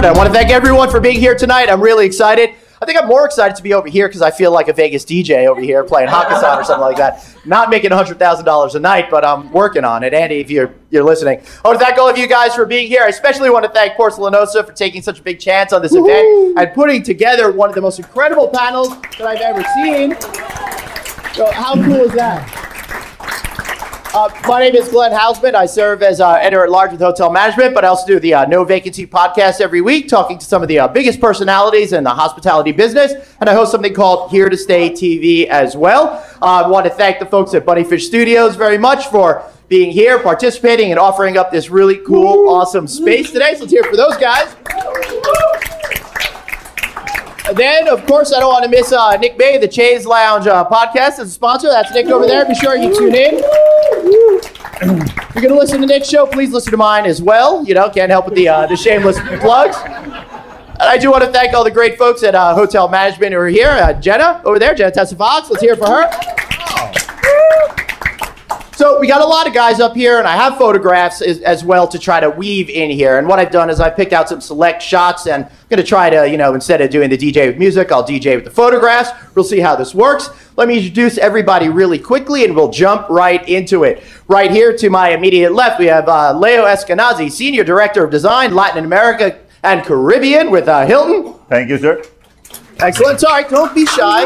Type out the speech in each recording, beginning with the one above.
start. I want to thank everyone for being here tonight. I'm really excited. I think I'm more excited to be over here because I feel like a Vegas DJ over here playing Hakkasan or something like that. Not making $100,000 a night, but I'm working on it. Andy, if you're listening. I want to thank all of you guys for being here. I especially want to thank Porcelanosa for taking such a big chance on this event and putting together one of the most incredible panels that I've ever seen. So how cool is that? My name is Glenn Houseman. I serve as editor-at-large with Hotel Management, but I also do the No Vacancy podcast every week, talking to some of the biggest personalities in the hospitality business, and I host something called Here to Stay TV as well. I want to thank the folks at BUNNYFiSH Studios very much for being here, participating, and offering up this really cool, awesome space today. So let's hear it for those guys. And then, of course, I don't want to miss Nick May, the Chaise Lounge podcast as a sponsor. That's Nick over there. Be sure you tune in. If you're going to listen to Nick's show, please listen to mine as well. You know, can't help with the shameless plugs. And I do want to thank all the great folks at Hotel Management who are here. Jenna, over there, Jenna Tessa Fox. Let's hear it for her. So we got a lot of guys up here, and I have photographs as well to try to weave in here. And what I've done is I've picked out some select shots, and I'm going to try to, you know, instead of doing the DJ with music, I'll DJ with the photographs. We'll see how this works. Let me introduce everybody really quickly, and we'll jump right into it. Right here to my immediate left, we have Leo Eskenazi, Senior Director of Design, Latin America and Caribbean with Hilton. Thank you, sir. Excellent. Sorry, don't be shy.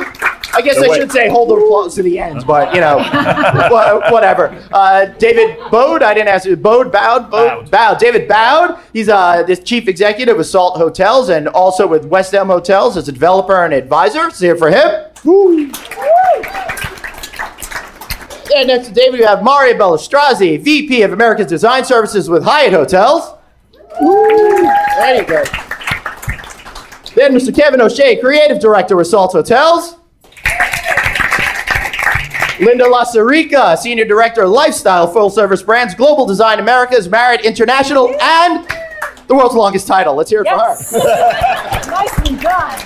I guess I should say hold the applause to the end, but, you know, whatever. David Bode, I didn't ask you. Bode. David Bowd. He's the Chief Executive of Salt Hotels and also with West Elm Hotels as a developer and advisor. So here for him. Woo. And next to David, we have Mario Bellestrazi, VP of America's Design Services with Hyatt Hotels. Woo. There you go. Then Mr. Kevin O'Shea, Creative Director with Salt Hotels. Linda Lasarica, Senior Director of Lifestyle Full Service Brands, Global Design Americas, Marriott International, and the world's longest title. Let's hear it for her. Nicely done.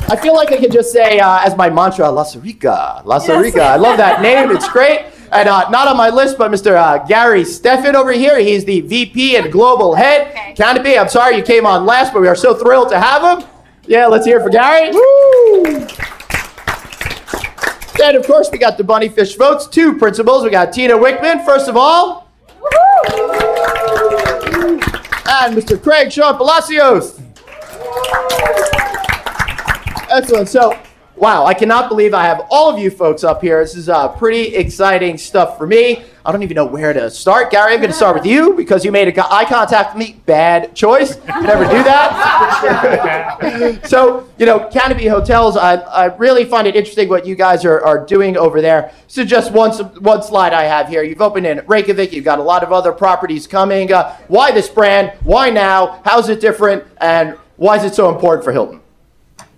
I feel like I could just say as my mantra, Lasarica. Lasarica. Yes. I love that name. It's great. And not on my list, but Mr. Gary Steffen over here. He's the VP and Global Head. Canopy, I'm sorry you came on last, but we are so thrilled to have him. Yeah, let's hear it for Gary. Woo! And of course, we got the BUNNYFiSH folks, two principals. We got Tina Wickman, first of all. And Mr. Craig Sean Palacios. Excellent. So, wow, I cannot believe I have all of you folks up here. This is pretty exciting stuff for me. I don't even know where to start. Gary, I'm going to start with you because you made eye contact with me. Bad choice. Never do that. So, you know, Canopy Hotels, I really find it interesting what you guys are doing over there. So just one slide I have here. You've opened in Reykjavik. You've got a lot of other properties coming. Why this brand? Why now? How's it different? And why is it so important for Hilton?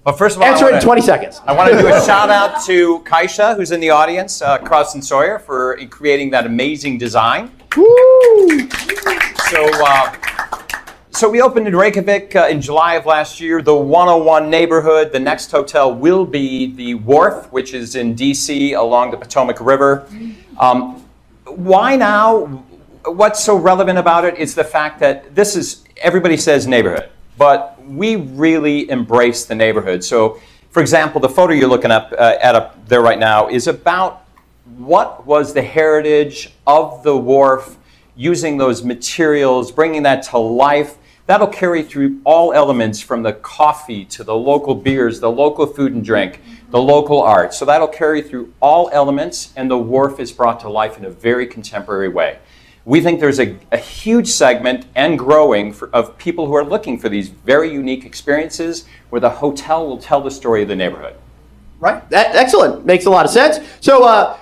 Well, first of all, answer it in 20 seconds. I want to do a shout out to Kaisha, who's in the audience, Cross and Sawyer, for creating that amazing design. Woo! So we opened in Reykjavik in July of last year, the 101 neighborhood. The next hotel will be the Wharf, which is in DC along the Potomac River. Why now? What's so relevant about it is the fact that this is, everybody says neighborhood, but we really embrace the neighborhood. So, for example, the photo you're looking at up there right now is about what was the heritage of the Wharf, using those materials, bringing that to life. That'll carry through all elements from the coffee to the local beers, the local food and drink, the local art. So that'll carry through all elements, and the Wharf is brought to life in a very contemporary way. We think there's a huge segment, and growing, of people who are looking for these very unique experiences where the hotel will tell the story of the neighborhood. Right. Excellent. Makes a lot of sense. So,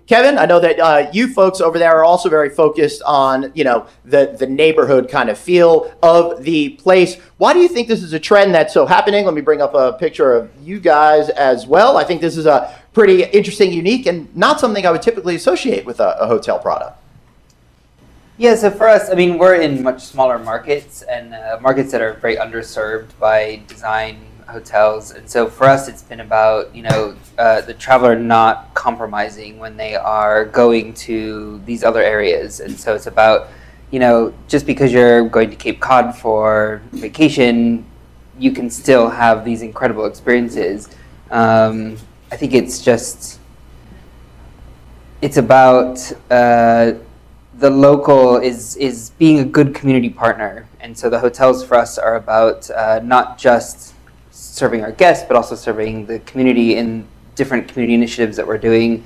Kevin, I know that you folks over there are also very focused on, you know, the neighborhood kind of feel of the place. Why do you think this is a trend that's so happening? Let me bring up a picture of you guys as well. I think this is a pretty interesting, unique, and not something I would typically associate with a hotel product. Yeah, so for us, I mean, we're in much smaller markets, and markets that are very underserved by design hotels. And so for us, it's been about, you know, the traveler not compromising when they are going to these other areas. And so it's about, you know, just because you're going to Cape Cod for vacation, you can still have these incredible experiences. I think it's about the local is being a good community partner. And so the hotels for us are about not just serving our guests, but also serving the community in different community initiatives that we're doing.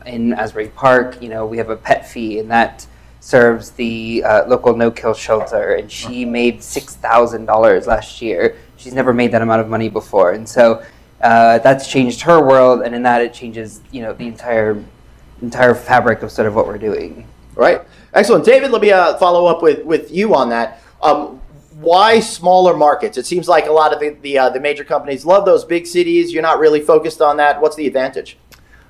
In Asbury Park, you know, we have a pet fee, and that serves the local no-kill shelter, and she made $6,000 last year. She's never made that amount of money before, and so that's changed her world, and in that it changes, you know, the entire fabric of sort of what we're doing. Right. Excellent. David, let me follow up with you on that. Why smaller markets? It seems like a lot of the major companies love those big cities. You're not really focused on that. What's the advantage?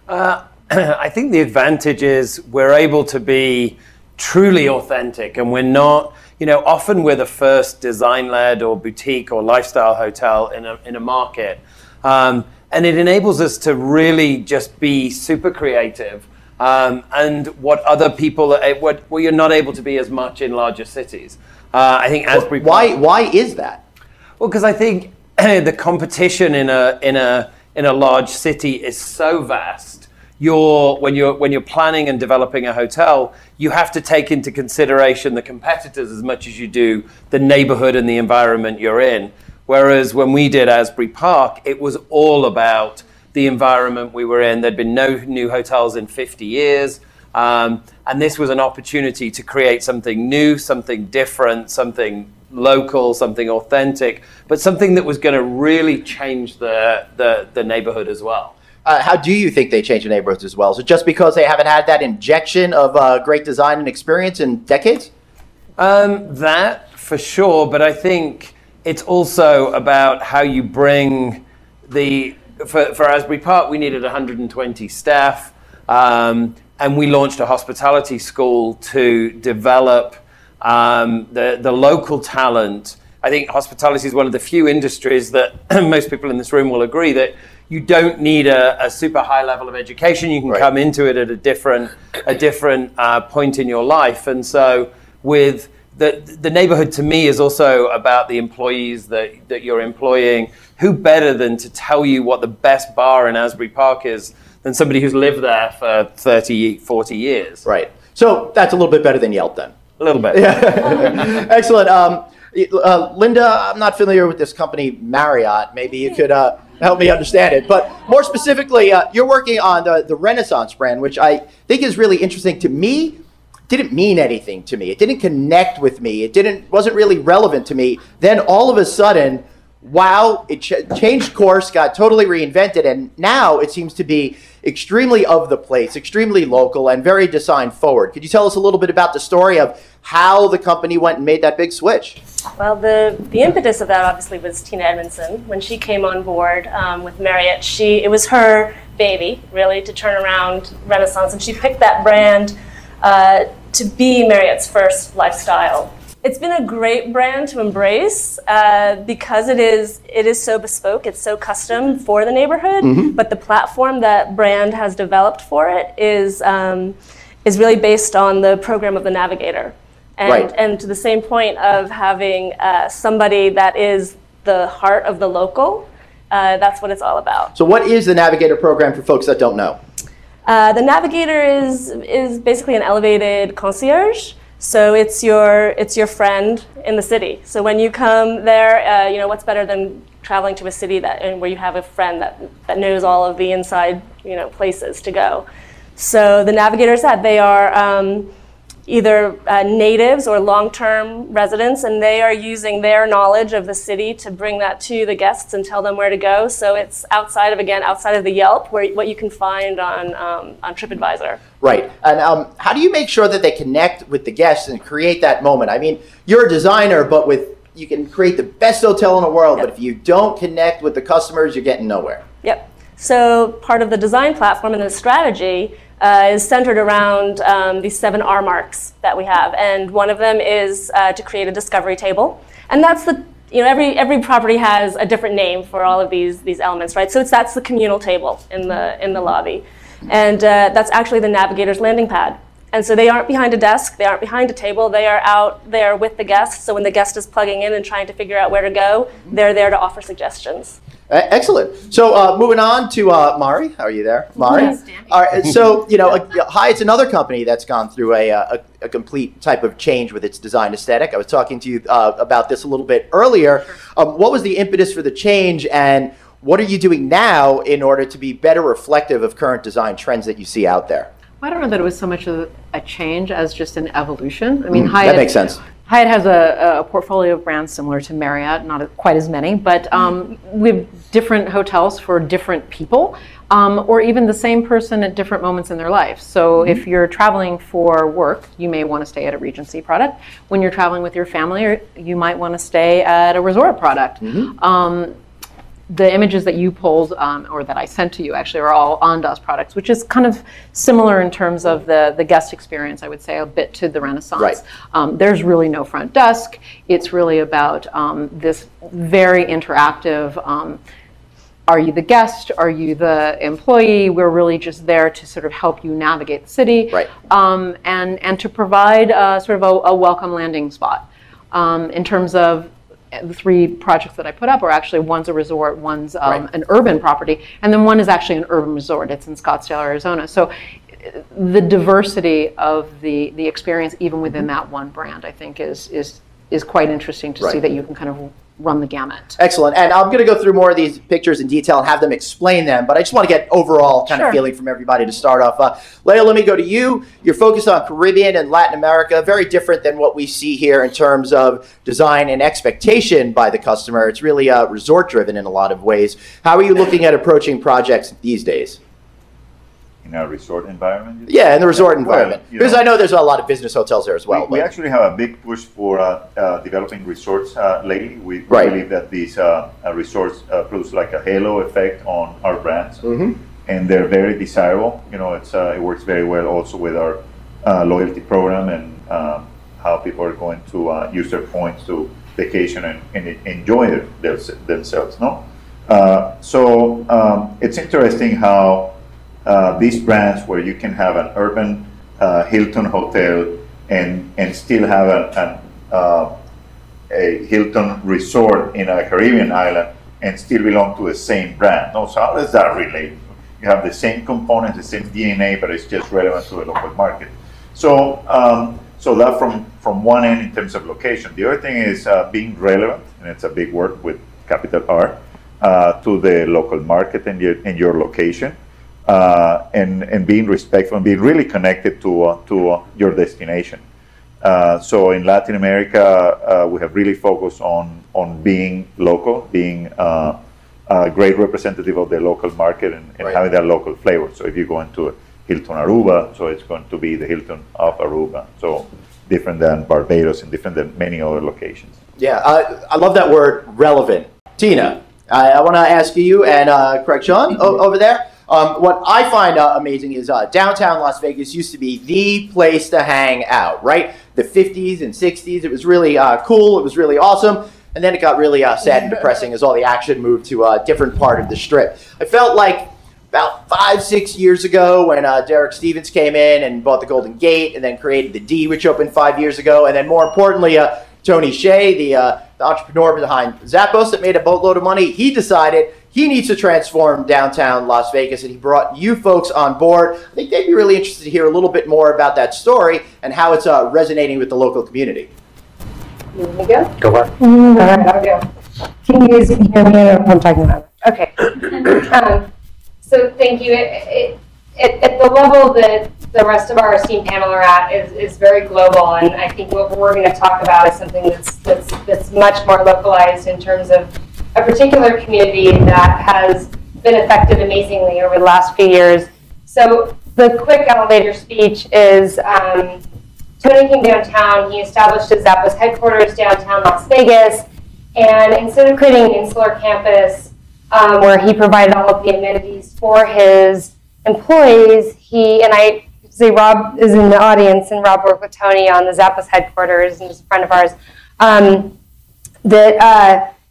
I think the advantage is we're able to be truly authentic, and we're not, you know, often we're the first design-led or boutique or lifestyle hotel in a market. And it enables us to really just be super creative. And what other people, what you're not able to be as much in larger cities. I think Asbury Park. Why is that? Well, because I think the competition in a large city is so vast. When you're planning and developing a hotel, you have to take into consideration the competitors as much as you do the neighborhood and the environment you're in. Whereas when we did Asbury Park, it was all about the environment we were in. There'd been no new hotels in 50 years. And this was an opportunity to create something new, something different, something local, something authentic, but something that was going to really change the neighborhood as well. How do you think they change the neighborhoods as well? Is it just because they haven't had that injection of great design and experience in decades? That for sure, but I think it's also about how you bring for Asbury Park, we needed 120 staff, and we launched a hospitality school to develop the local talent. I think hospitality is one of the few industries that most people in this room will agree that you don't need a super high level of education. You can come into it at a different point in your life. And so with the neighborhood, to me, is also about the employees that you're employing. Who better than to tell you what the best bar in Asbury Park is than somebody who's lived there for 30, 40 years. Right. So that's a little bit better than Yelp then. A little bit. Yeah. Excellent. Linda, I'm not familiar with this company, Marriott. Maybe you could help me understand it. But more specifically, you're working on the Renaissance brand, which I think is really interesting. To me, didn't mean anything to me. It didn't connect with me. It wasn't really relevant to me. Then all of a sudden, wow, it changed course, got totally reinvented, and now it seems to be extremely of the place, extremely local, and very design forward. Could you tell us a little bit about the story of how the company went and made that big switch? Well, the impetus of that obviously was Tina Edmondson. When she came on board with Marriott, it was her baby, really, to turn around Renaissance, and she picked that brand to be Marriott's first lifestyle. It's been a great brand to embrace because it is so bespoke, it's so custom for the neighborhood, but the platform that brand has developed for it is really based on the program of the Navigator. And to the same point of having somebody that is the heart of the local, that's what it's all about. So what is the Navigator program for folks that don't know? The Navigator is basically an elevated concierge. So it's your friend in the city. So when you come there, you know, what's better than traveling to a city where you have a friend that knows all of the inside, you know, places to go. So the Navigators they are either natives or long-term residents, and they are using their knowledge of the city to bring that to the guests and tell them where to go. So it's outside of the Yelp, what you can find on TripAdvisor. Right. And how do you make sure that they connect with the guests and create that moment? I mean, you're a designer, but you can create the best hotel in the world, but if you don't connect with the customers, you're getting nowhere. Yep. So part of the design platform and the strategy is centered around these 7 R marks that we have, and one of them is to create a discovery table, and that's every property has a different name for all of these elements, right? So that's the communal table in the lobby, and that's actually the Navigator's landing pad. And so they aren't behind a desk, they aren't behind a table, they are out there with the guest. So when the guest is plugging in and trying to figure out where to go, they're there to offer suggestions. Excellent. So moving on to Mari. How are you there, Mari? Yes. All right. So Hyatt's another company that's gone through a complete type of change with its design aesthetic. I was talking to you about this a little bit earlier. What was the impetus for the change, and what are you doing now in order to be better reflective of current design trends that you see out there? I don't know that it was so much of a change as just an evolution. I mean, that makes sense. Hyatt has a portfolio of brands similar to Marriott, not quite as many, but we have different hotels for different people, or even the same person at different moments in their life. So if you're traveling for work, you may want to stay at a Regency product. When you're traveling with your family, you might want to stay at a resort product. The images that you pulled, or that I sent to you actually, are all Andaz products, which is kind of similar in terms of the guest experience, I would say, a bit to the Renaissance. Right. There's really no front desk. It's really about this very interactive, are you the guest? Are you the employee? We're really just there to sort of help you navigate the city, right. And to provide sort of a welcome landing spot. In terms of the 3 projects that I put up are actually, one's a resort, one's an urban property, and then one is actually an urban resort. It's in Scottsdale, Arizona. So the diversity of the experience, even within that one brand, I think is quite interesting to see that you can kind of run the gamut. Excellent. And I'm going to go through more of these pictures in detail and have them explain them, but I just want to get overall kind of feeling from everybody to start off. Leah, let me go to you. You're focused on Caribbean and Latin America, very different than what we see here in terms of design and expectation by the customer. It's really resort driven in a lot of ways. How are you looking at approaching projects these days? In a resort environment? Yeah, in the resort environment. Because I know there's a lot of business hotels there as well. We actually have a big push for developing resorts lately. We believe that these resorts produce like a halo effect on our brands, and they're very desirable. You know, it works very well also with our loyalty program and how people are going to use their points to vacation and enjoy themselves. No, so it's interesting how these brands, where you can have an urban Hilton hotel and still have a Hilton resort in a Caribbean island and still belong to the same brand. No, so how does that relate? You have the same components, the same DNA, but it's just relevant to the local market. So, so that from one end in terms of location. The other thing is being relevant, and it's a big word with capital R, to the local market and your location. And being respectful and being really connected to your destination. So in Latin America, we have really focused on being local, being a great representative of the local market and having that local flavor. So if you go into Hilton Aruba, so it's going to be the Hilton of Aruba. So different than Barbados and different than many other locations. Yeah, I love that word, relevant. Tina, I want to ask you and Craig Sean over there. What I find amazing is downtown Las Vegas used to be the place to hang out, right? The 50s and 60s, it was really cool, it was really awesome, and then it got really sad and depressing as all the action moved to a different part of the Strip. I felt like about 5-6 years ago when Derek Stevens came in and bought the Golden Gate and then created the D, which opened 5 years ago, and then more importantly, Tony Hsieh, the entrepreneur behind Zappos that made a boatload of money, he decided he needs to transform downtown Las Vegas, and he brought you folks on board. I think they'd be really interested to hear a little bit more about that story and how it's resonating with the local community. You want me to go? Go for it. All right, I'll go. Can you guys hear me? I don't know what I'm talking about. Okay. So thank you. At the level that the rest of our esteemed panel are at is very global, and I think what we're going to talk about is something that's much more localized in terms of a particular community that has been affected amazingly over the last few years. So the quick elevator speech is Tony came downtown, he established his Zappos headquarters downtown Las Vegas, and instead of creating an insular campus where he provided all of the amenities for his employees, and I say Rob is in the audience, and Rob worked with Tony on the Zappos headquarters, and he's a friend of ours,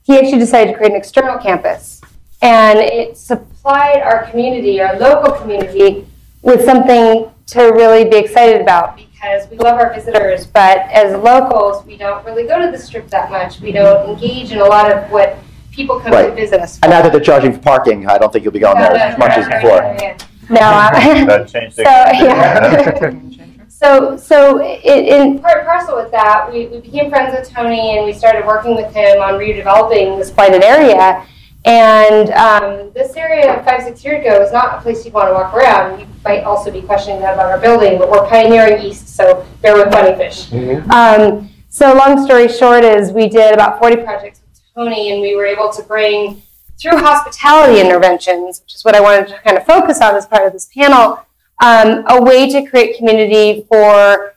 he actually decided to create an external campus. And it supplied our community, our local community, with something really be excited about, because we love our visitors, but as locals, we don't really go to the Strip that much. We don't engage in a lot of what people come to visit us for. And now that they're charging for parking, I don't think you'll be going there as much as before. No, That changed so in part and parcel with that, we became friends with Tony, and we started working with him on redeveloping this blighted area. And this area 5-6 years ago is not a place you want to walk around. You might also be questioning that about our building, but we're pioneering east, so bear with BUNNYFiSH. So long story short is we did about 40 projects with Tony, and we were able to bring, through hospitality interventions, which is what I wanted to kind of focus on as part of this panel, a way to create community for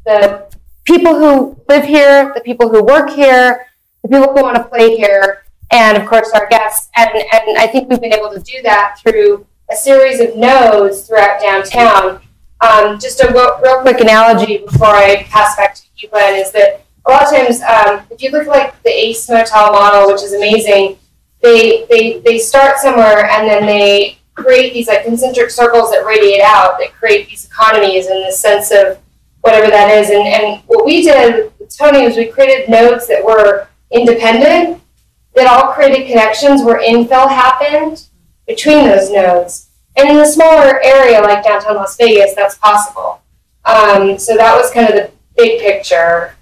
the people who live here, the people who work here, the people who want to play here, and of course our guests. And I think we've been able to do that through a series of nodes throughout downtown. Just a real quick analogy before I pass back to you, Glenn, is that a lot of times, if you look like the Ace Motel model, which is amazing, they start somewhere and then they create these like concentric circles that radiate out, that create these economies in the sense of whatever that is. And what we did with Tony was we created nodes that were independent, that all created connections where infill happened between those nodes. And in a smaller area like downtown Las Vegas, that's possible. So that was kind of the big picture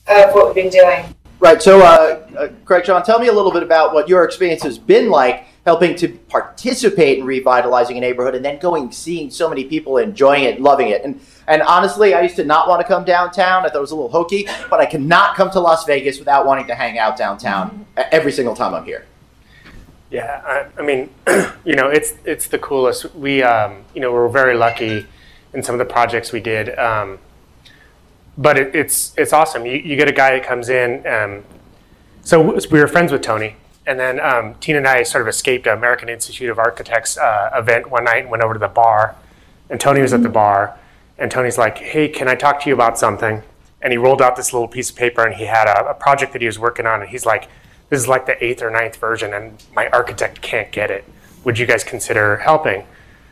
of what we've been doing. Right, so Craig, John, tell me a little bit about what your experience has been like helping to participate in revitalizing a neighborhood and then seeing so many people enjoying it, loving it. And honestly, I used to not want to come downtown. I thought it was a little hokey, but I cannot come to Las Vegas without wanting to hang out downtown every single time I'm here. Yeah, I mean, you know, it's the coolest. We, you know, we're very lucky in some of the projects we did. But it's awesome. You get a guy that comes in. So we were friends with Tony, and then Tina and I sort of escaped an American Institute of Architects event one night and went over to the bar, and Tony was at the bar, and Tony's like, "Hey, can I talk to you about something?" And he rolled out this little piece of paper, and he had a project that he was working on, and he's like, "This is like the 8th or 9th version, and my architect can't get it. Would you guys consider helping?"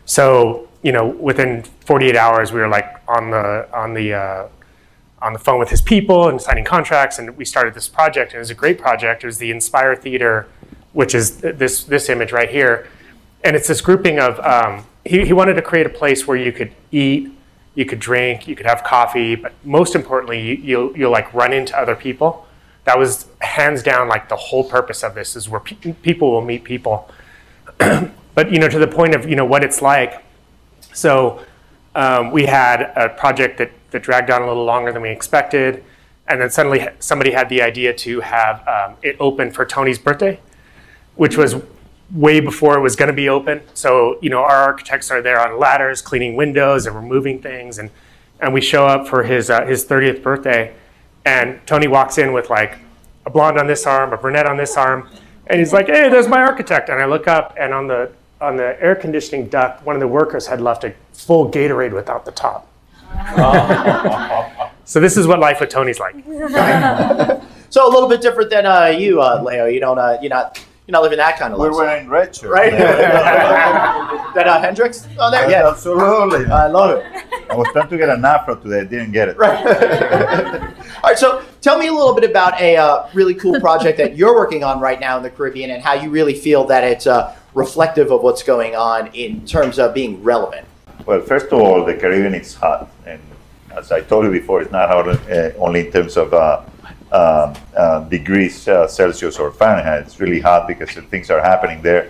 So, you know, within 48 hours, we were like on the phone with his people and signing contracts, and we started this project. And it was a great project. It was the Inspire Theater, which is this image right here. And it's this grouping of, he wanted to create a place where you could eat, you could drink, you could have coffee, but most importantly, you'll like run into other people. That was hands down like the whole purpose of this, is where people will meet people. But, you know, to the point of, you know, what it's like. So we had a project that dragged on a little longer than we expected. And then suddenly somebody had the idea to have it open for Tony's birthday, which was way before it was going to be open. So, you know, our architects are there on ladders, cleaning windows and removing things. And we show up for his 30th birthday. And Tony walks in with like a blonde on this arm, a brunette on this arm. And he's like, "Hey, there's my architect." And I look up, and on the air conditioning duct, one of the workers had left a full Gatorade without the top. So this is what life with Tony's like. So a little bit different than you, Leo. You don't, you're not living that kind of life. We're wearing red shirts. Right? That Hendrix on there? Yeah. Absolutely. I love it. I was trying to get an afro today. I didn't get it. Right. All right, so tell me a little bit about a really cool project that you're working on right now in the Caribbean, and how you really feel that it's reflective of what's going on in terms of being relevant. Well, first of all, the Caribbean is hot. And as I told you before, it's not hot only in terms of degrees Celsius or Fahrenheit. It's really hot because things are happening there.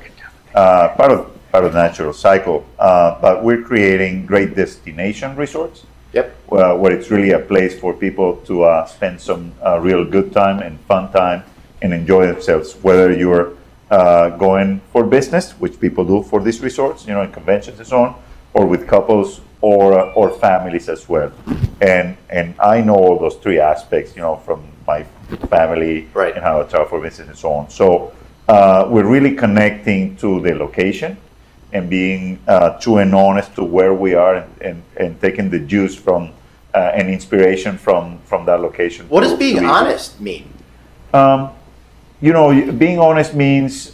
Part of the natural cycle. But we're creating great destination resorts. Yep. Where it's really a place for people to spend some real good time and fun time and enjoy themselves. Whether you're going for business, which people do for these resorts, you know, in conventions and so on, or with couples or families as well. And I know all those three aspects, you know, from my family, right, and how I travel for business and so on. So we're really connecting to the location and being true and honest to where we are, and taking the juice from and inspiration from that location. What does being honest mean? You know, being honest means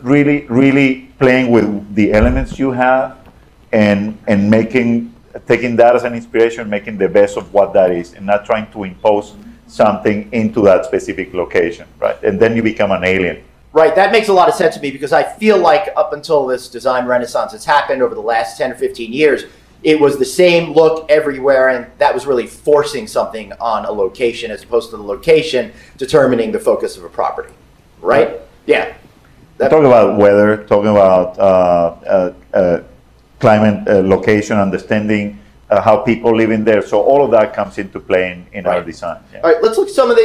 really playing with the elements you have and taking that as an inspiration, making the best of what that is, and not trying to impose something into that specific location, right? And then you become an alien. Right, that makes a lot of sense to me because I feel like up until this design renaissance that's happened over the last 10 or 15 years, it was the same look everywhere, and that was really forcing something on a location as opposed to the location determining the focus of a property, right? Yeah. Talking about weather, talking about climate, location, understanding how people live in there. So all of that comes into play in our design. Yeah. All right, let's look at some of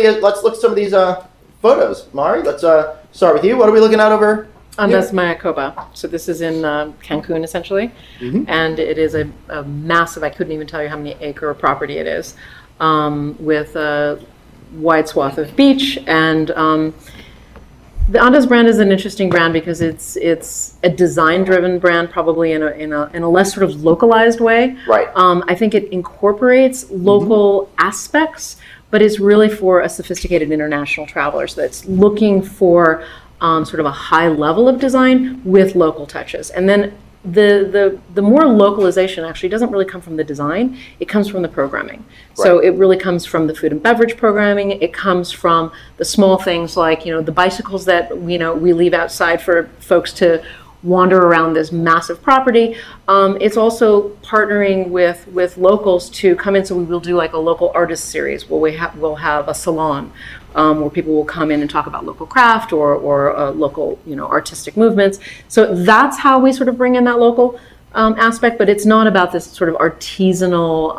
these photos. Mari, let's start with you. What are we looking at over? That's Mayacoba. So this is in Cancun, essentially. And it is a massive, I couldn't even tell you how many acre property it is, with a wide swath of beach. And the Andes brand is an interesting brand because it's a design-driven brand, probably in a less sort of localized way. Right. I think it incorporates local aspects, but it's really for a sophisticated international traveler that's looking for sort of a high level of design with local touches. And then the more localization actually doesn't really come from the design, it comes from the programming. Right. So it really comes from the food and beverage programming, it comes from the small things like, the bicycles that we leave outside for folks to wander around this massive property. It's also partnering with locals to come in, so we will do like a local artist series where we'll have a salon where people will come in and talk about local craft or local artistic movements. So that's how we sort of bring in that local aspect, but it's not about this sort of artisanal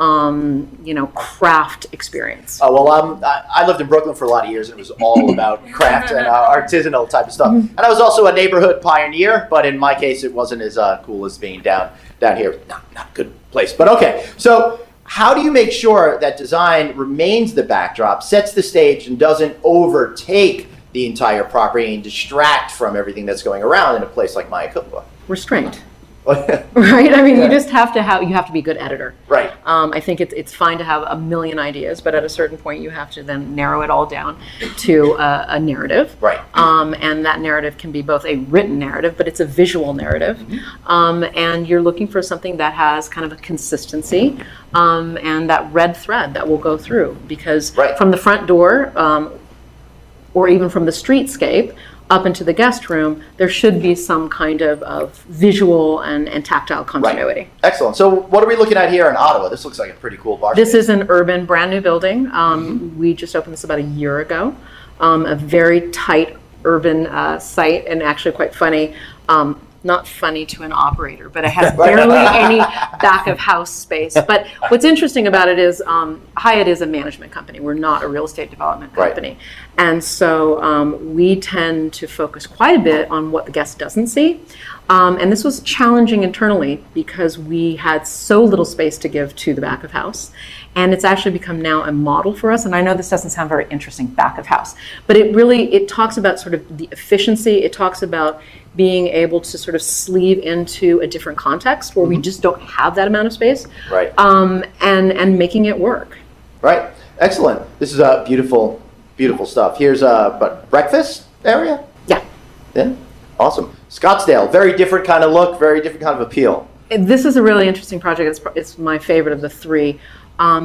craft experience. Oh, well, I lived in Brooklyn for a lot of years, and it was all about craft and artisanal type of stuff. And I was also a neighborhood pioneer, but in my case, it wasn't as cool as being down here. Not a good place, but okay. So how do you make sure that design remains the backdrop, sets the stage, and doesn't overtake the entire property and distract from everything that's going around in a place like Mayacoba? Restraint. Right? I mean, you just have to be a good editor. Right. I think it's fine to have a million ideas, but at a certain point you have to then narrow it all down to a narrative. Right. And that narrative can be both a written narrative, but it's a visual narrative. And you're looking for something that has kind of a consistency and that red thread that will go through. Because from the front door or even from the streetscape, up into the guest room, there should be some kind of visual and tactile continuity. Right. Excellent. So what are we looking at here in Ottawa? This looks like a pretty cool bar. This is an urban, brand new building. We just opened this about a year ago. A very tight urban site, and actually quite funny. Not funny to an operator, but it has barely any back of house space. But what's interesting about it is Hyatt is a management company. We're not a real estate development company. Right. And so we tend to focus quite a bit on what the guest doesn't see. And this was challenging internally because we had so little space to give to the back of house. And it's actually become now a model for us. And I know this doesn't sound very interesting, back of house, but it talks about sort of the efficiency. It talks about being able to sort of sleeve into a different context where we just don't have that amount of space. Right. And making it work. Right. Excellent. This is beautiful, beautiful stuff. Here's a breakfast area? Yeah. Yeah. Awesome. Scottsdale, very different kind of look, very different kind of appeal. This is a really interesting project. It's my favorite of the three.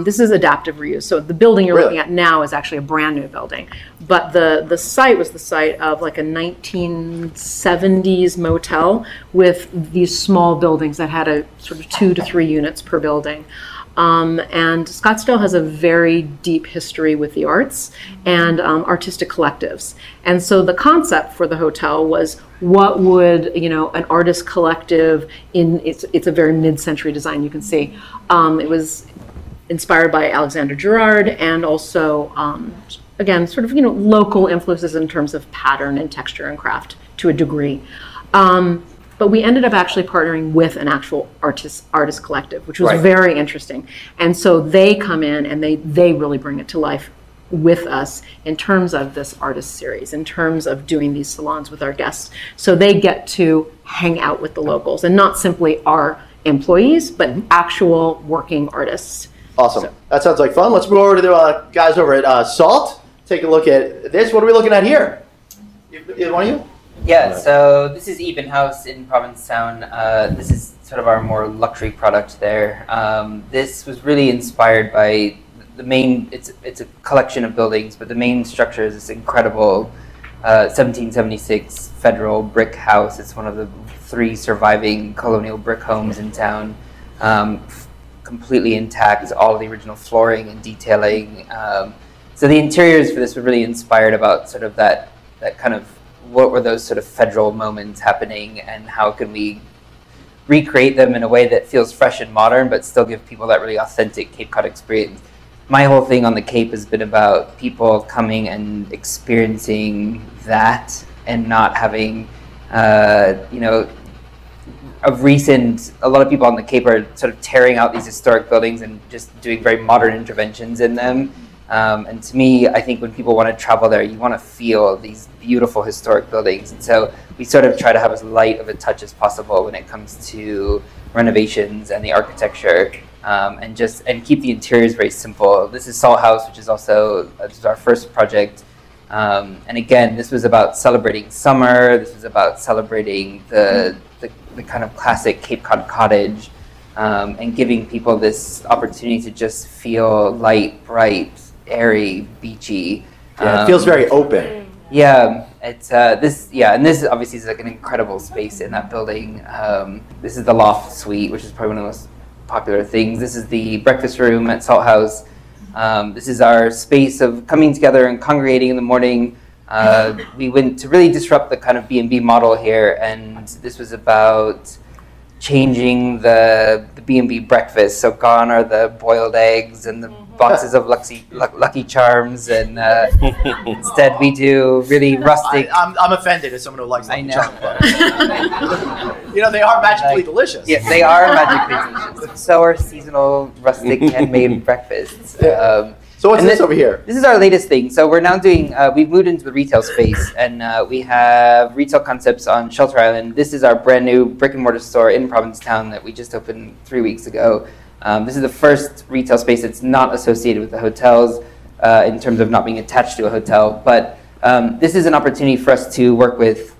This is adaptive reuse. So the building you're looking at now is actually a brand new building. But the site was the site of like a 1970s motel with these small buildings that had a sort of 2 to 3 units per building. And Scottsdale has a very deep history with the arts and artistic collectives. And so the concept for the hotel was, what would an artist collective it's a very mid-century design, you can see. It was inspired by Alexander Gerard and also again sort of local influences in terms of pattern and texture and craft to a degree. But we ended up actually partnering with an actual artist collective, which was very interesting. And so they come in and they really bring it to life with us in terms of this artist series, in terms of doing these salons with our guests. So they get to hang out with the locals and not simply our employees, but actual working artists. Awesome. So that sounds like fun. Let's move over to the guys over at Salt. Take a look at this. What are we looking at here? Either one of you? Yeah, so this is Eben House in Provincetown. This is sort of our more luxury product there. This was really inspired by the main, it's a collection of buildings, but the main structure is this incredible 1776 federal brick house. It's one of the 3 surviving colonial brick homes in town, completely intact, all of the original flooring and detailing. So the interiors for this were really inspired about sort of that kind of, what were those sort of federal moments happening, and how can we recreate them in a way that feels fresh and modern, but still give people that really authentic Cape Cod experience. My whole thing on the Cape has been about people coming and experiencing that, and not having, you know, of recent, a lot of people on the Cape are sort of tearing out these historic buildings and just doing very modern interventions in them. And to me, I think when people want to travel there, you want to feel these beautiful historic buildings. And so we sort of try to have as light of a touch as possible when it comes to renovations and the architecture, and keep the interiors very simple. This is Salt House, which is also this is our first project. And again, this was about celebrating summer. This was about celebrating the kind of classic Cape Cod cottage, and giving people this opportunity to just feel light, bright, airy, beachy. Yeah, it feels very open. Yeah, it's this. Yeah, and this obviously is like an incredible space in that building. This is the loft suite, which is probably one of the most popular things. This is the breakfast room at Salt House. This is our space of coming together and congregating in the morning. We went to really disrupt the kind of B&B model here, and this was about changing the B&B breakfast. So gone are the boiled eggs and the boxes of Lucky Charms, and instead we do really rustic. I'm offended as someone who likes Lucky Charms. You know, they are magically delicious. Yeah, they are magically delicious. So are seasonal, rustic, handmade breakfasts. So what's this over here? This is our latest thing. So we're now doing, we've moved into the retail space, and we have retail concepts on Shelter Island. This is our brand new brick and mortar store in Provincetown that we just opened 3 weeks ago. This is the first retail space that's not associated with the hotels in terms of not being attached to a hotel. But this is an opportunity for us to work with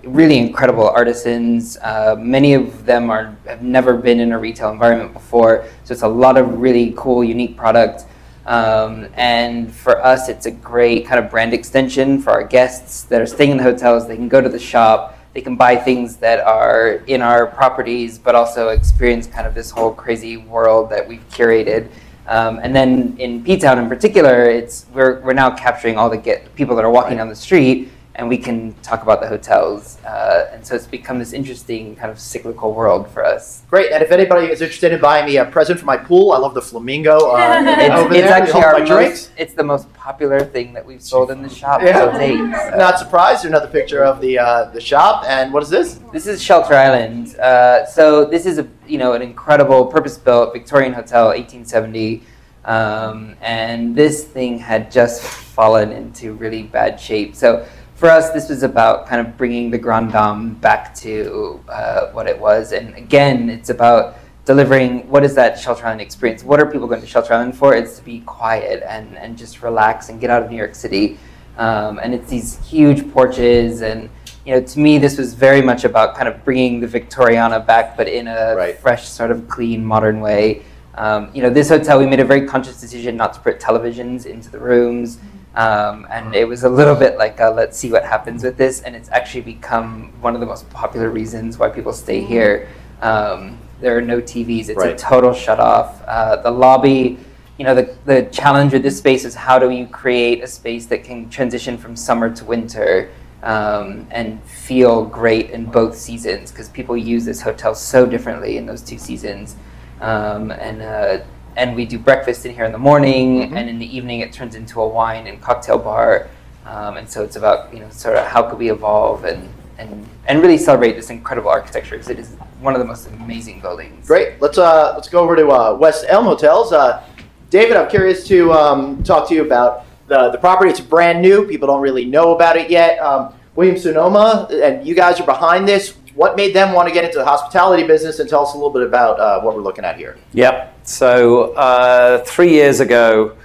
really incredible artisans. Many of them have never been in a retail environment before, so it's a lot of really cool, unique product. And for us, it's a great kind of brand extension for our guests that are staying in the hotels. They can go to the shop, they can buy things that are in our properties, but also experience kind of this whole crazy world that we've curated. And then in P-Town in particular, we're now capturing all the people that are walking down the street, and we can talk about the hotels. And so it's become this interesting kind of cyclical world for us. Great, and if anybody is interested in buying me a present for my pool, I love the flamingo over it's there. Actually it's the most popular thing that we've sold in the shop to date. Not surprised, another picture of the shop, and what is this? This is Shelter Island. So this is an incredible purpose-built Victorian hotel, 1870. And this thing had just fallen into really bad shape. So for us, this was about kind of bringing the Grand Dame back to what it was. And again, it's about delivering, what is that Shelter Island experience? What are people going to Shelter Island for? It's to be quiet and just relax and get out of New York City. And it's these huge porches. And to me, this was very much about kind of bringing the Victoriana back, but in a fresh, sort of clean, modern way. This hotel, we made a very conscious decision not to put televisions into the rooms. And it was a little bit like, let's see what happens with this. And it's actually become one of the most popular reasons why people stay here. There are no TVs. It's a total shut off. The lobby, the challenge with this space is how do you create a space that can transition from summer to winter and feel great in both seasons, because people use this hotel so differently in those two seasons. And we do breakfast in here in the morning, and in the evening it turns into a wine and cocktail bar. And so it's about sort of how could we evolve and really celebrate this incredible architecture, because it is one of the most amazing buildings. Great. Let's go over to West Elm Hotels. David, I'm curious to talk to you about the property. It's brand new. People don't really know about it yet. Williams-Sonoma, and you guys are behind this. What made them want to get into the hospitality business, and tell us a little bit about what we're looking at here? Yep. So 3 years ago,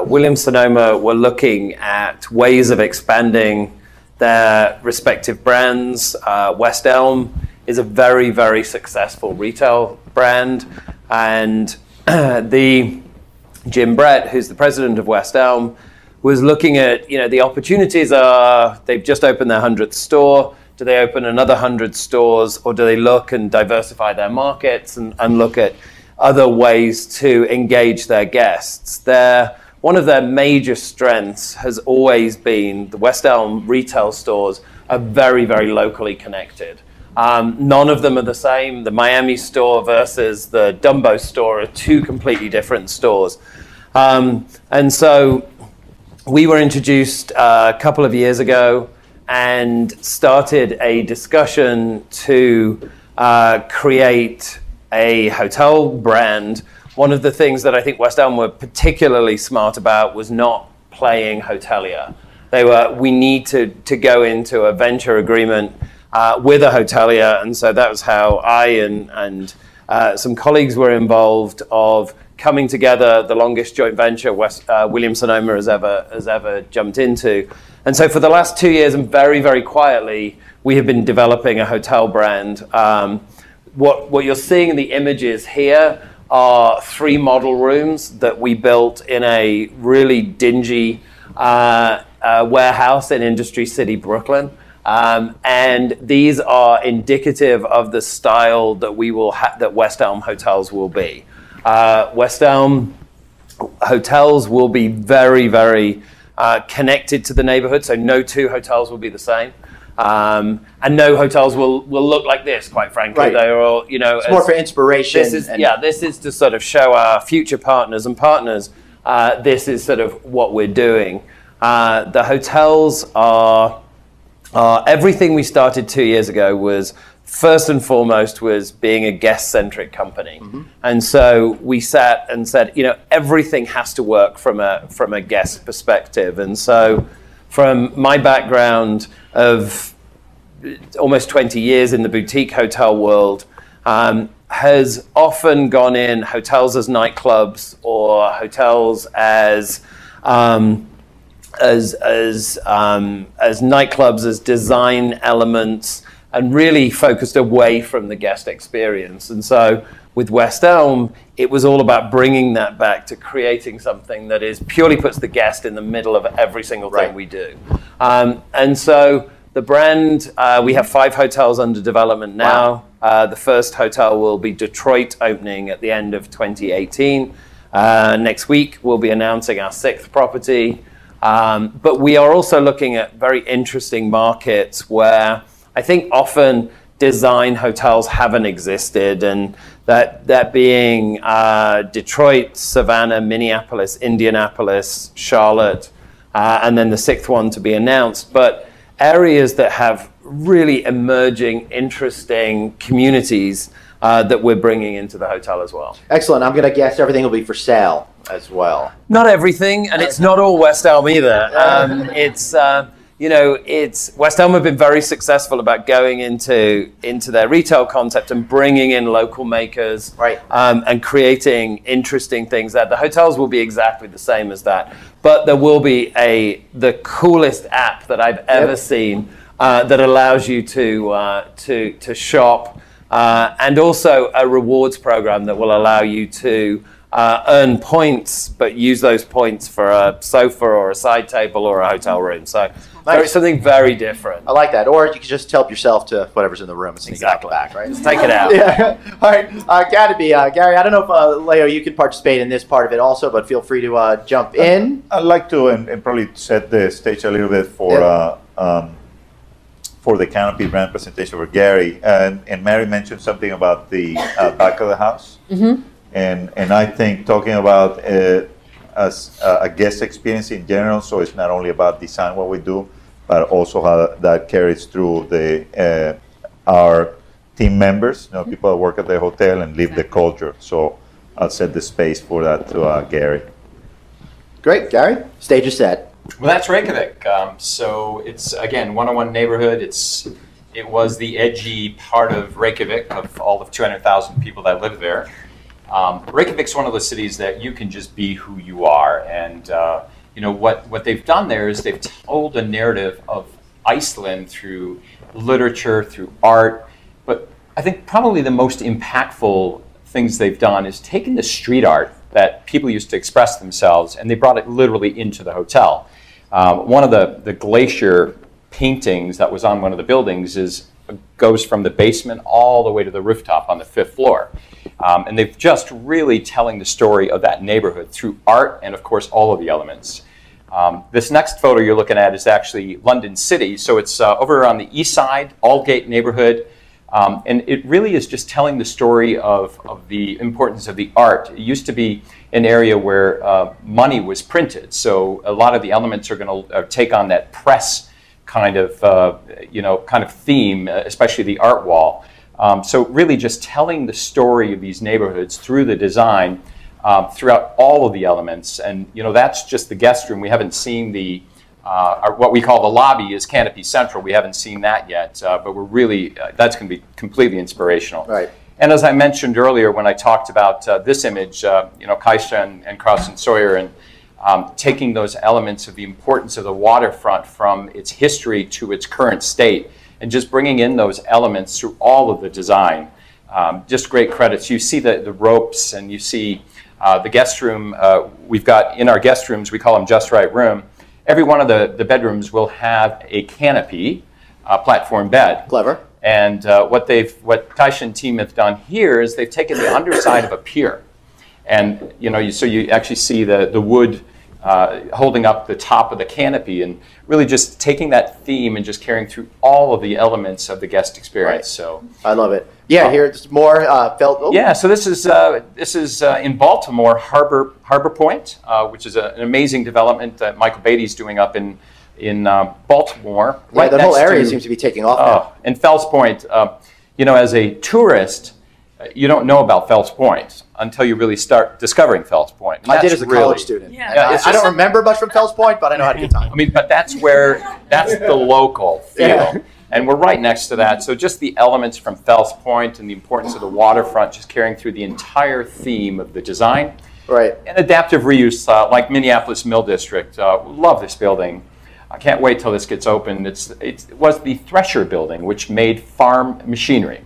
Williams-Sonoma were looking at ways of expanding their respective brands. West Elm is a very, very successful retail brand. And the Jim Brett, who's the president of West Elm, was looking at, the opportunities are, they've just opened their 100th store. Do they open another 100 stores, or do they look and diversify their markets and look at other ways to engage their guests? One of their major strengths has always been the West Elm retail stores are very, very locally connected. None of them are the same. The Miami store versus the Dumbo store are two completely different stores. And so we were introduced a couple of years ago and started a discussion to create a hotel brand. One of the things that I think West Elm were particularly smart about was not playing hotelier. We need to go into a venture agreement with a hotelier, and so that was how I and some colleagues were involved of coming together, the longest joint venture Williams-Sonoma has ever jumped into. And so for the last 2 years, and very, very quietly, we have been developing a hotel brand. What you're seeing in the images here are 3 model rooms that we built in a really dingy warehouse in Industry City, Brooklyn. And these are indicative of the style that that West Elm Hotels will be. West Elm Hotels will be very, very connected to the neighborhood, so no 2 hotels will be the same. And no hotels will look like this, quite frankly. Right. They're all, it's more for inspiration. This is to sort of show our future partners and partners, this is sort of what we're doing. The hotels are everything we started 2 years ago was, first and foremost, was being a guest-centric company. Mm-hmm. And so we sat and said, everything has to work from a guest perspective. And so from my background of almost 20 years in the boutique hotel world, has often gone in hotels as nightclubs or hotels as nightclubs, as design elements, and really focused away from the guest experience. And so with West Elm, it was all about bringing that back to creating something that purely puts the guest in the middle of every single thing we do. And so the brand, we have 5 hotels under development now. Wow. The first hotel will be Detroit, opening at the end of 2018. Next week, we'll be announcing our 6th property. But we are also looking at very interesting markets where I think often design hotels haven't existed, and that being Detroit, Savannah, Minneapolis, Indianapolis, Charlotte, and then the 6th one to be announced. But areas that have really emerging, interesting communities that we're bringing into the hotel as well. Excellent. I'm going to guess everything will be for sale as well. Not everything, and it's not all West Elm either. It's West Elm have been very successful about going into their retail concept and bringing in local makers, and creating interesting things there. The hotels will be exactly the same as that, but there will be the coolest app that I've ever seen that allows you to shop, and also a rewards program that will allow you to earn points, but use those points for a sofa or a side table or a hotel room. So something very different. I like that. Or you can just help yourself to whatever's in the room and sneak it back, right? Just take it out. Yeah. All right. Gary, I don't know if Leo, you can participate in this part of it also, but feel free to jump in. I'd like to and probably set the stage a little bit for the Canopy brand presentation for Gary. And Mary mentioned something about the back of the house. Mm-hmm. And I think talking about as a guest experience in general, so it's not only about design what we do, but also how that carries through our team members, people that work at the hotel and live the culture. So I'll set the space for that to Gary. Great, Gary, stage is set. Well, that's Reykjavik. So it's, again, 101 neighborhood. It was the edgy part of Reykjavik, of all of 200,000 people that live there. Reykjavik's one of the cities that you can just be who you are, and what they've done there is they've told a narrative of Iceland through literature, through art, but I think probably the most impactful things they've done is taken the street art that people used to express themselves, and they brought it literally into the hotel. One of the glacier paintings that was on one of the buildings goes from the basement all the way to the rooftop on the 5th floor. And they've just really telling the story of that neighborhood through art and, of course, all of the elements. This next photo you're looking at is actually London City. So it's over on the east side, Aldgate neighborhood. And it really is just telling the story of the importance of the art. It used to be an area where money was printed. So a lot of the elements are going to take on that press kind of theme, especially the art wall. So really just telling the story of these neighborhoods through the design, throughout all of the elements. And that's just the guest room. We haven't seen the what we call the lobby is Canopy Central. We haven't seen that yet, but we're really that's going to be completely inspirational. Right. And as I mentioned earlier when I talked about this image, Kaisha and Cross and Sawyer, and taking those elements of the importance of the waterfront from its history to its current state, and just bringing in those elements through all of the design. Just great credits. You see the ropes, and you see the guest room. We've got in our guest rooms, we call them Just Right Room. Every one of the bedrooms will have a canopy, platform bed. Clever. And what Kaisha and team have done here is they've taken the underside of a pier, and so you actually see the wood holding up the top of the canopy, and really just taking that theme and just carrying through all of the elements of the guest experience. Right. So I love it. Yeah, here's more felt. Oh. Yeah, so this is in Baltimore, Harbor Point, which is an amazing development that Michael Beatty's doing up in Baltimore. Yeah, right, that whole area seems to be taking off now. And Fells Point, as a tourist, you don't know about Fells Point until you really start discovering Fells Point. I did as a college student. Yeah. I don't remember much from Fells Point, but I know how to get time. I mean, but that's the local feel. Yeah. And we're right next to that. So just the elements from Fells Point and the importance of the waterfront just carrying through the entire theme of the design. Right. And adaptive reuse, like Minneapolis Mill District. Love this building. I can't wait till this gets open. It was the Thresher building, which made farm machinery.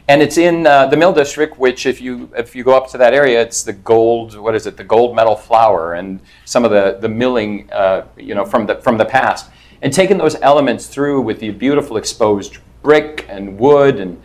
And it's in the Mill District, which if you go up to that area, it's the gold, the gold medal flour and some of the milling, from the past. And taking those elements through with the beautiful exposed brick and wood and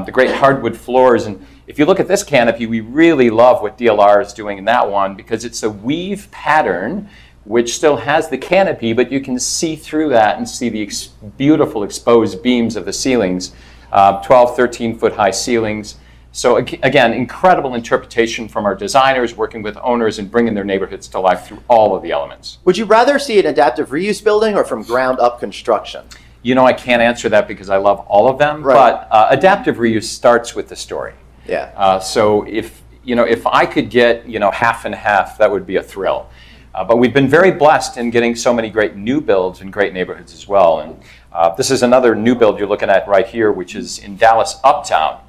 the great hardwood floors. And if you look at this canopy, we really love what DLR is doing in that one, because it's a weave pattern which still has the canopy, but you can see through that and see the beautiful exposed beams of the ceilings, 12, 13 foot high ceilings. So again, incredible interpretation from our designers working with owners and bringing their neighborhoods to life through all of the elements. Would you rather see an adaptive reuse building or from ground up construction? I can't answer that because I love all of them, right. But adaptive reuse starts with the story. Yeah. So if I could get half and half, that would be a thrill. But we've been very blessed in getting so many great new builds in great neighborhoods as well. And this is another new build you're looking at right here, which is in Dallas Uptown.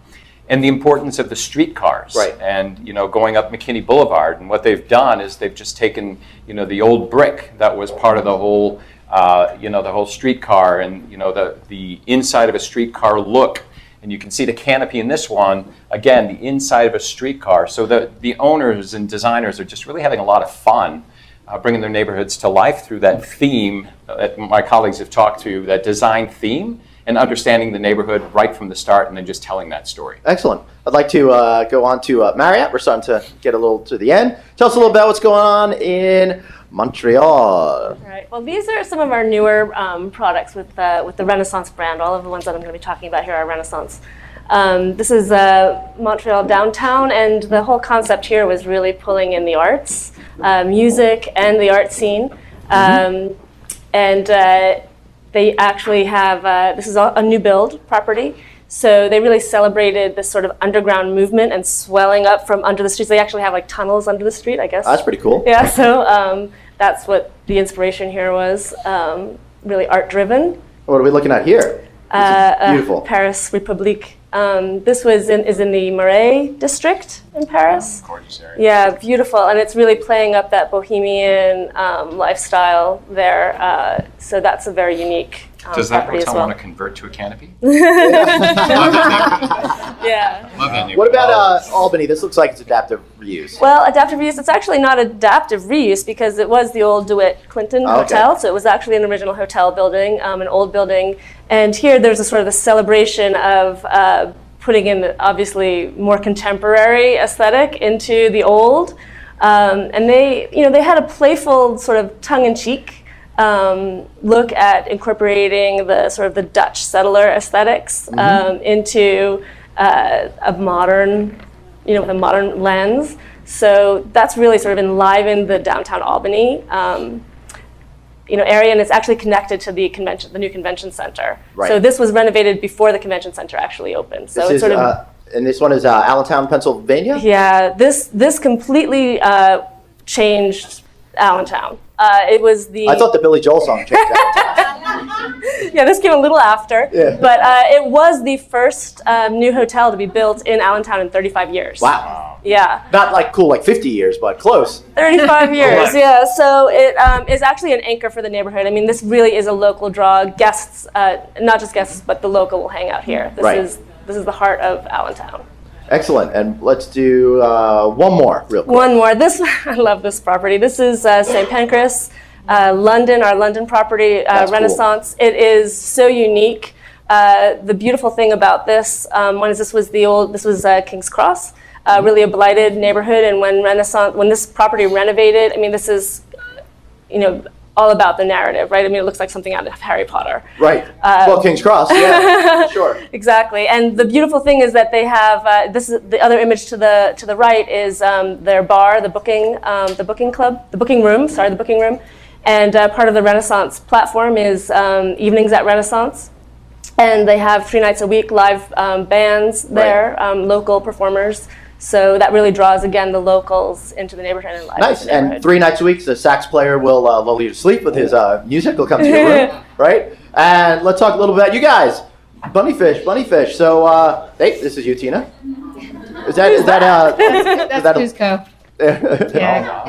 And the importance of the streetcars, right. And going up McKinney Boulevard, and what they've done is they've just taken the old brick that was part of the whole the whole streetcar, and the inside of a streetcar look, and you can see the canopy in this one again, the inside of a streetcar. So the owners and designers are just really having a lot of fun bringing their neighborhoods to life through that theme that my colleagues have talked to, that design theme. And understanding the neighborhood right from the start, and then just telling that story. Excellent. I'd like to go on to Marriott. We're starting to get a little to the end. Tell us a little about what's going on in Montreal. All right. Well, these are some of our newer products with the Renaissance brand. All of the ones that I'm going to be talking about here are Renaissance. This is Montreal downtown, and the whole concept here was really pulling in the arts, music, and the art scene. They actually have, this is a new build property, so they really celebrated this sort of underground movement and swelling up from under the streets. They actually have like tunnels under the street, I guess. That's pretty cool. Yeah, so that's what the inspiration here was, really art-driven. What are we looking at here? Beautiful. Paris République. This is in the Marais district in Paris. Oh, gorgeous area. Yeah, beautiful, and it's really playing up that bohemian lifestyle there. So that's a very unique Does that property as hotel well. want to convert to a canopy? Yeah. Love that What about Albany? This looks like it's adaptive reuse. Well, adaptive reuse, it's actually not adaptive reuse because it was the old DeWitt Clinton Hotel. So it was actually an original hotel building, an old building. And here there's a sort of a celebration of putting in obviously more contemporary aesthetic into the old. And they had a playful sort of tongue-in-cheek look at incorporating the sort of the Dutch settler aesthetics into a modern, with a modern lens. So that's really sort of enlivened the downtown Albany area, and it's actually connected to the new convention center. Right. So this was renovated before the convention center actually opened. So it's sort of and this one is Allentown, Pennsylvania? Yeah, this completely changed Allentown. It was I thought the Billy Joel song changed Allentown. Yeah, this came a little after. Yeah. But it was the first new hotel to be built in Allentown in 35 years. Wow. Yeah. Not like cool, like 50 years, but close. 35 years, yeah. So it is actually an anchor for the neighborhood. I mean, this really is a local draw. Guests, not just guests, but the local will hang out here. This is the heart of Allentown. Excellent. And let's do one more real quick. One more. I love this property. This is St. Pancras London, our London property, Renaissance. Cool. It is so unique. The beautiful thing about this one is this was King's Cross, really a blighted neighborhood. And when this property renovated, I mean, this is, all about the narrative, right? I mean, it looks like something out of Harry Potter. Right. Well, King's Cross, yeah, sure. Exactly. And the beautiful thing is that they have, this is the other image to the right is their bar, the booking room. And part of the Renaissance platform is Evenings at Renaissance. And they have 3 nights a week live bands there, local performers. So that really draws, again, the locals into the neighborhood and live. Nice. And 3 nights a week, the sax player will lull you to sleep with his music. He'll come to your room, right? And let's talk a little bit about you guys. BUNNYFiSH. So, hey, this is you, Tina. Is that That's Cusco. Yeah.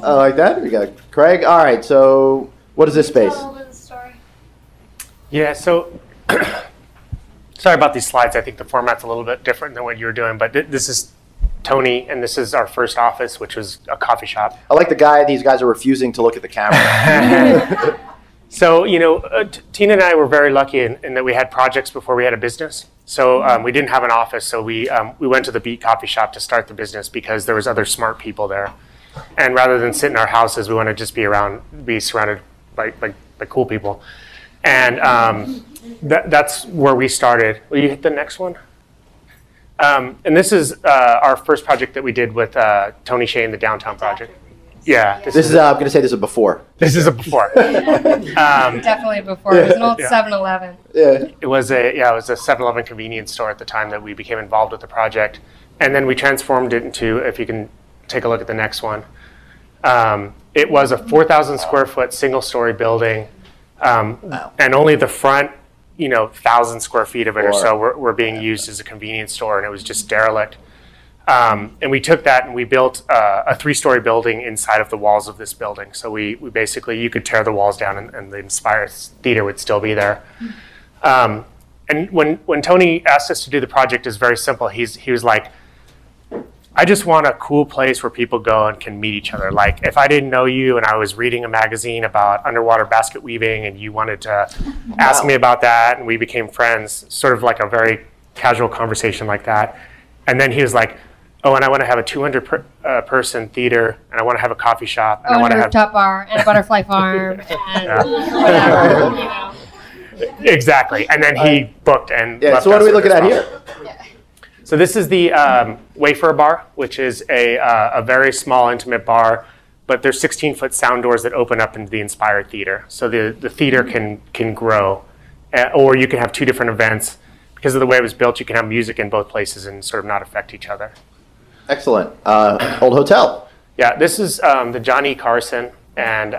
I like that. We got Craig. All right. So, what is this space? Tell a little bit of the story. Yeah, so sorry about these slides. I think the format's a little bit different than what you were doing, but this is Tony, and this is our first office, which was a coffee shop. I like these guys are refusing to look at the camera. So, Tina and I were very lucky in that we had projects before we had a business. So we didn't have an office, so we went to the Beat Coffee Shop to start the business because there was other smart people there. And rather than sit in our houses, we want to just be surrounded by cool people. And that's where we started. Will you hit the next one? And this is our first project that we did with Tony Shea and the Downtown Project. Yeah. This is I'm going to say this is a before. This is a before. Definitely before. It was an old 7-Eleven. Yeah. It was a 7-Eleven convenience store at the time that we became involved with the project. And then we transformed it into, if you can take a look at the next one, it was a 4,000 square foot single story building. And only the front, 1,000 square feet of it or so were being used as a convenience store, and it was just derelict. And we took that and we built a 3-story building inside of the walls of this building. So we basically, you could tear the walls down and the Inspire Theater would still be there. And when Tony asked us to do the project, it's very simple. He was like, I just want a cool place where people go and can meet each other. Like if I didn't know you and I was reading a magazine about underwater basket weaving and you wanted to ask me about that and we became friends, sort of like a very casual conversation like that. And then he was like, oh, and I want to have a 200 person theater and I want to have a coffee shop. And I want to have a rooftop bar and a butterfly farm and whatever, Exactly. And then he booked and left so what are we looking at response. here? Yeah. So this is the Wafer Bar, which is a very small, intimate bar, but there's 16-foot sound doors that open up into the Inspire Theater. So the theater can grow, or you can have 2 different events. Because of the way it was built, you can have music in both places and sort of not affect each other. Excellent. Old hotel. Yeah, this is the John E. Carson and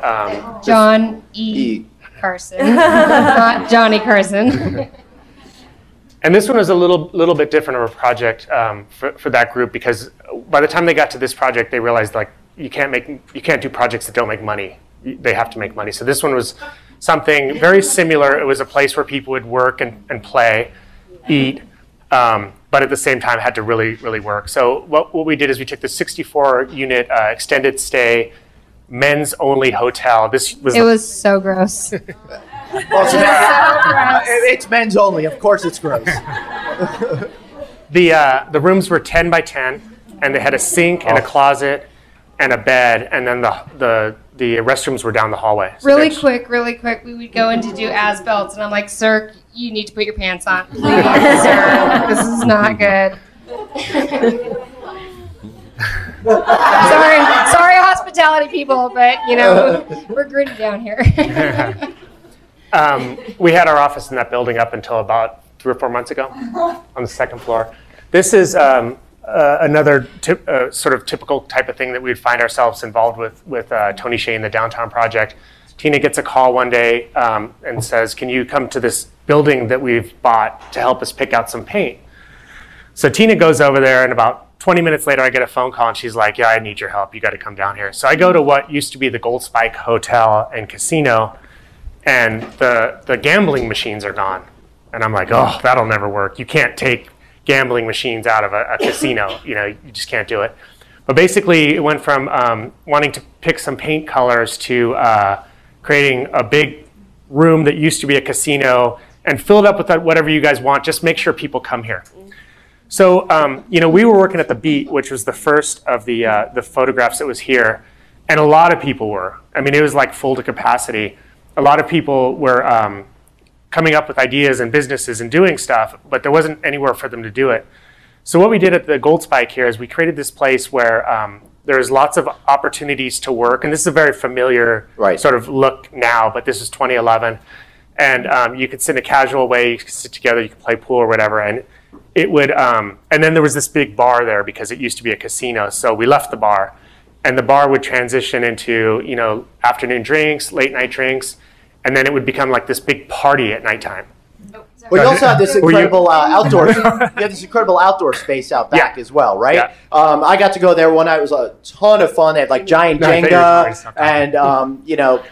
John E. Carson, not Johnny Carson. And this one was a little bit different of a project for that group because by the time they got to this project, they realized like you can't do projects that don't make money. They have to make money. So this one was something very similar. It was a place where people would work and play, eat, but at the same time had to really, really work. So what we did is we took the 64-unit extended stay, men's only hotel. It was so gross. It's men's only. Of course it's gross. The rooms were 10 by 10, and they had a sink and a closet and a bed, and then the restrooms were down the hallway. So really quick, we would go in to do as-belts, and I'm like, sir, you need to put your pants on. Please, sir. This is not good. Sorry, hospitality people, but, you know, we're gritty down here. We had our office in that building up until about 3 or 4 months ago on the second floor. This is another sort of typical type of thing that we'd find ourselves involved with Tony Hsieh in the downtown project. Tina gets a call one day and says, can you come to this building that we've bought to help us pick out some paint? So Tina goes over there, and about 20 minutes later I get a phone call, and she's like, yeah, I need your help. You got to come down here. So I go to what used to be the Gold Spike Hotel and Casino, and the gambling machines are gone. And I'm like, oh, that'll never work. You can't take gambling machines out of a casino. You know, you just can't do it. But basically, it went from wanting to pick some paint colors to creating a big room that used to be a casino and fill it up with whatever you guys want. Just make sure people come here. So, you know, we were working at the Beat, which was the first of the photographs that was here, and a lot of people were. I mean, it was like full to capacity. A lot of people were coming up with ideas and businesses and doing stuff, but there wasn't anywhere for them to do it. So what we did at the Gold Spike here is we created this place where there's lots of opportunities to work, and this is a very familiar sort of look now, but this is 2011, and you could sit in a casual way, you could sit together, you could play pool or whatever, and it would, and then there was this big bar there because it used to be a casino, so we left the bar, and the bar would transition into, you know, afternoon drinks, late night drinks, and then it would become like this big party at nighttime. Well, you also have this incredible outdoor. You have this incredible outdoor space out back as well, right? Yeah. I got to go there one night. It was a ton of fun. They had like giant Jenga and you know,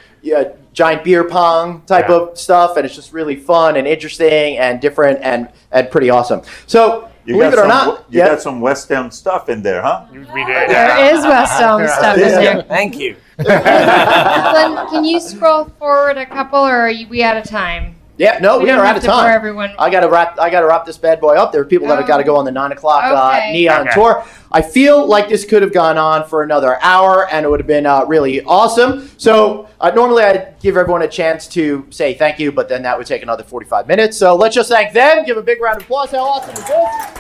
giant beer pong type of stuff, and it's just really fun and interesting and different and pretty awesome. So believe it or not, you got some West Elm stuff in there, huh? We did. There is West Elm stuff in there. Thank you. Glenn, can you scroll forward a couple, or are we out of time? Yeah, no, we are out of time. Everyone. I gotta wrap this bad boy up. There are people that have got to go on the 9 o'clock neon tour. I feel like this could have gone on for another hour, and it would have been really awesome. So normally I'd give everyone a chance to say thank you, but then that would take another 45 minutes. So let's just thank them. Give a big round of applause. How awesome is this?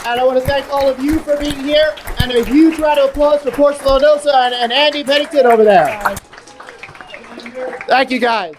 And I want to thank all of you for being here, and a huge round of applause for Porcelanosa and Andy Pennington over there. Thank you, guys.